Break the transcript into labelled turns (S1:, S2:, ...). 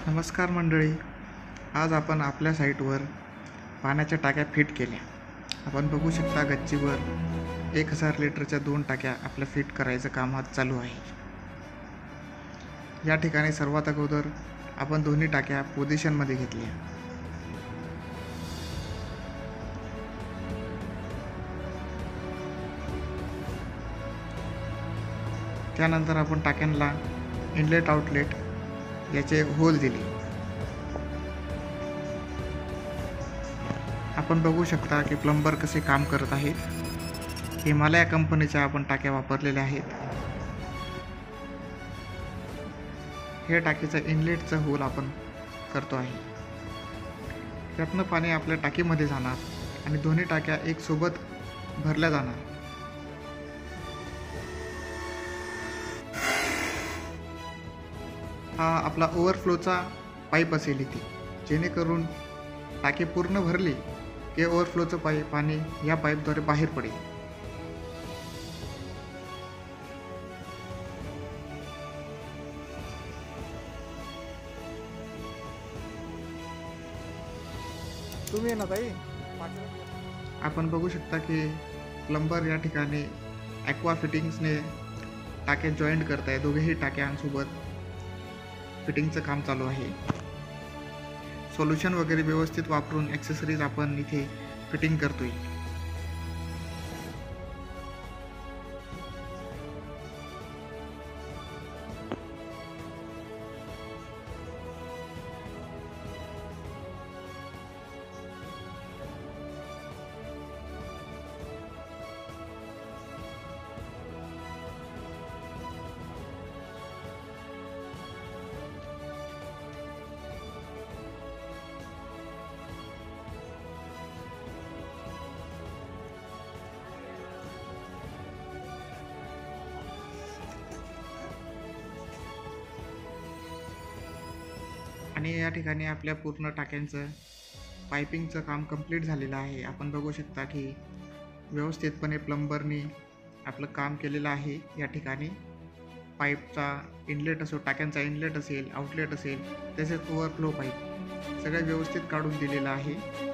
S1: नमस्कार मंडळी, आज आपण आपल्या साईटवर पाण्याच्या टाक्या फिट केल्या. आपण बघू शकता गच्चीवर 1000 लिटरच्या 2 टाक्या आपल्या फिट करायचं काम आज चालू आहे. या ठिकाणी सर्वात अगोदर आपण दोन्ही टाक्या पोझिशनमध्ये घेतल्या. त्यानंतर आपण टाक्यांना इनलेट आउटलेट याचे होल दिले. आपण बघू शकता की प्लंबर कसे काम करत आहेत. हिमालया कंपनीच्या आपण टाक्या वापरलेल्या आहेत. हे टाकीचं इनलेटचं होल आपण करतो आहे. त्यातनं पाणी आपल्या टाकीमध्ये जाणार आणि दोन्ही टाक्या एक सोबत भरल्या जाणार. हा आपला ओव्हरफ्लोचा पाईप असेल इथे, जेणेकरून टाकी पूर्ण भरली की ओव्हरफ्लोचं पाणी या पाईपद्वारे बाहेर पडेल.
S2: तुम्ही ना ताई
S1: आपण बघू शकता की प्लंबर या ठिकाणी ॲक्वा फिटिंग्सने टाक्या जॉईंट करत आहे. दोघेही टाक्यांसोबत फिटिंगचं काम चालू आहे. सोल्युशन वगैरे व्यवस्थित वापरून ॲक्सेसरीज आपण इथे फिटिंग करतोय. आणि या ठिकाणी आपल्या पूर्ण टाक्यांचं पायपिंगचं काम कंप्लीट झालेलं आहे. आपण बघू शकता की व्यवस्थितपणे प्लंबरनी आपलं काम केलेलं आहे. या ठिकाणी पाईपचा इनलेट असो, टाक्यांचा इनलेट असेल, आउटलेट असेल, तसेच ओव्हरफ्लो पाईप सगळं व्यवस्थित काढून दिलेलं आहे.